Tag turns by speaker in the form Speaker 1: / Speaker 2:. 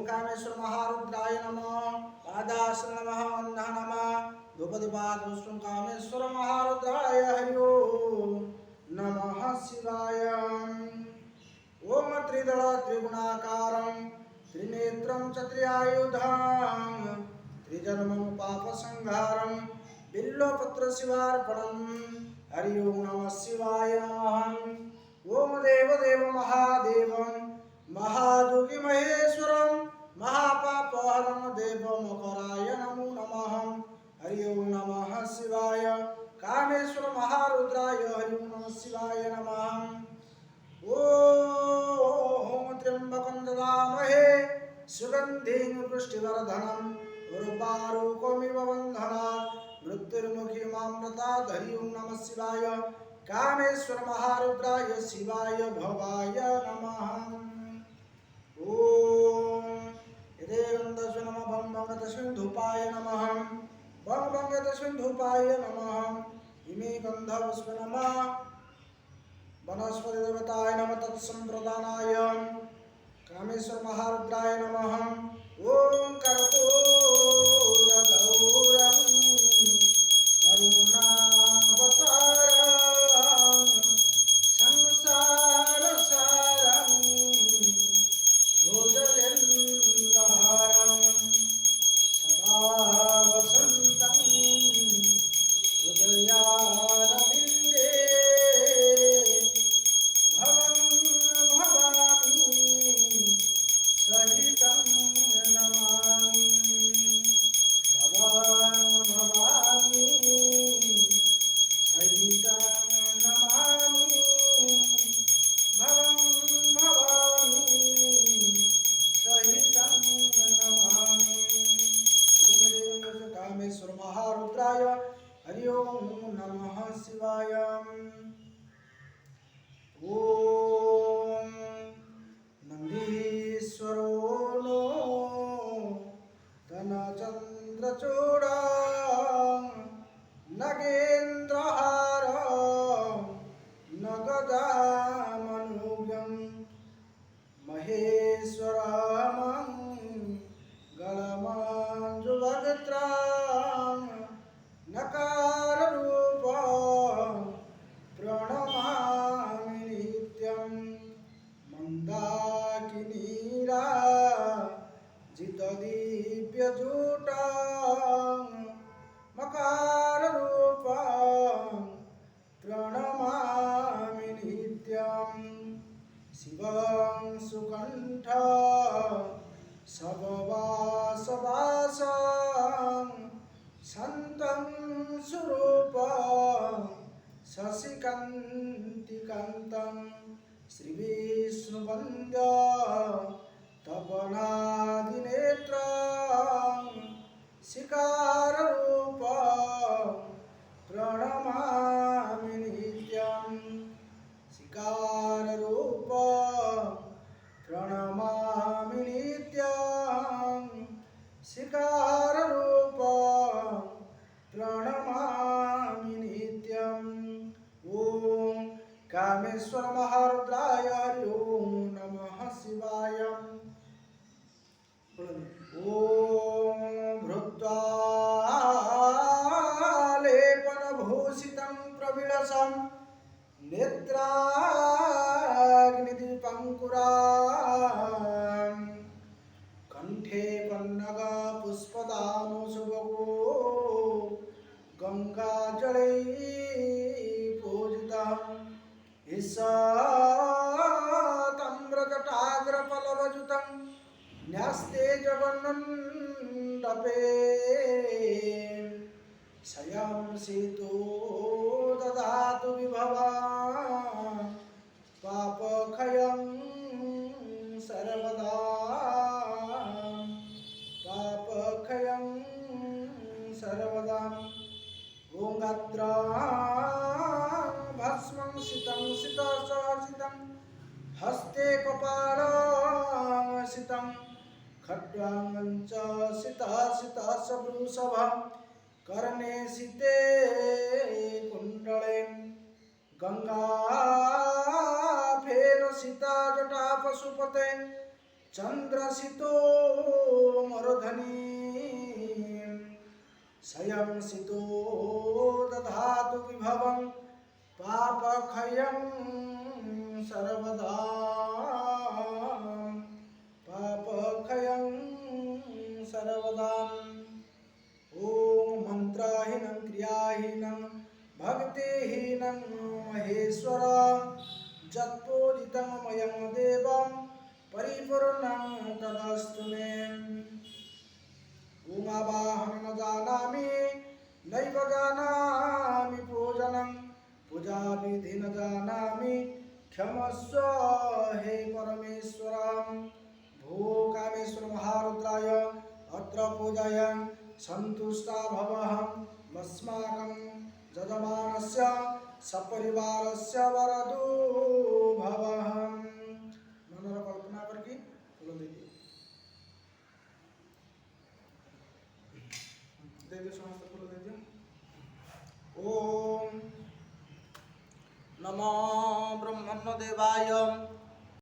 Speaker 1: कामेश्वर महारुद्राय नमः। पादासन नमः, वंदः नमः। धूपदीपात् पुष्पं कामेश्वर महारुद्राय हरि ओम नमः शिवाय। ओम त्रिदल त्रिगुणाकारं त्रिनेत्रं चत्र्यायुधं त्रिजन्मं पापसंहारं बिल्वपत्र शिवार्पणं। हरि ओम नमः शिवाय नमः। ओम देवदेव महादेवं महायोगी महेश्वरं महापापहरं देवमकराय नमो नमः। हरि ओम नमः शिवाय। कामेश्वर महारुद्राय हरि ओम नमः शिवाय नमः। ओम त्र्यंबकं ददामहे सुगंधिं पुष्टिवर्धनम् उर्वारुकमिव बन्धनात् मृत्युर्मुखीमामृतात्। हरि ओम नमः शिवाय। कामेश्वर महारुद्राय शिवाय भवाय नमः। ओम यदेवन्दस्व नमः भं भंगतसिन्धुपाय नमः। भं भंगतसिन्धुपाय नमः। इमे गन्धपुष्प नमः वनस्पति देवताय नमः तत्संप्रदानाय। कामेश्वर महारुद्राय नमः। ओम कर्पूर गौरं करुणावतारं संसार सारं भुजगेन्द्रहारं सदा वसन्तं हृदयारविन्दे भवं भवामि सहितं नमामि। भवं भवामि सहितं नमामि। भवं भवामि सहितं नमामि। कामेश्वर महारुद्राय हरि ओम नमः शिवाय। ओम नंदीश्वरो नो धनचंद्रचूड़ा नगेन्द्रहार नगदामनुजं महेश्वरमं गलमंजुभद्रां नकाररूपं प्रणमामि नित्यं। मंदाकिनीरा जितदीप्यजूटं मकाररूपं प्रणमामि नित्यं। शिवं सुकण्ठ सबवासवासं सन्तं स्वरूपं शशिकान्तिकान्तं श्रीविष्णुवन्द्य तपनादिनेत्रं शिकाररूपं प्रणमामि नित्यं। शिकाररूपं प्रणमामि नित्यं। शिकाररूपं प्रणमामि नित्यं। ओम कामेश्वर महारुद्राय हरि ओम नमः शिवाय। ओम भृत्वालेपनभूषितं प्रविलसं नेत्राग्निदीपङ्कुरां कंठे पन्नगपुष्पदानुशुभगो गङ्गाजलैः पूजितं। ईशाताम्रजटाग्रफलभयुतं न्यस्ते जगन्मण्डपे शयंसितो ददातु विभवा पापक्षयं सर्वदा। पापक्षयं सर्वदा। ओम गात्रां भस्मं सितं सितसहसितं हस्ते कपालं सितं खड्गां च सितसवृषभं कर्णे सिते कुण्डले गंगाफेन सीता जटा पशुपते चंद्रसितो मरुधनी संयंसितो दधातु विभवं पापक्षयं सर्वदा पापक्षयं सर्वदा। ओम मंत्रहीनं क्रियाहीनं भक्तिहीनं महेश्वर जत्पूजितं मयं देवं परिपूर्णं तदस्तु मे। उमावाहन न जानामि नैव जानामि पूजनं पूजा विधि न जानामि क्षमस्व हे परमेश्वर। भो कामेश्वर महारुद्राय अत्र पूजायां संतुष्टा भवः अस्माकं यजमानस्य सपरिवारस्य वरदो भवः। मनोर कल्पना करके फूल दे दे समस्त फूल दे दे। ओम नमो ब्रह्मण्य देवाय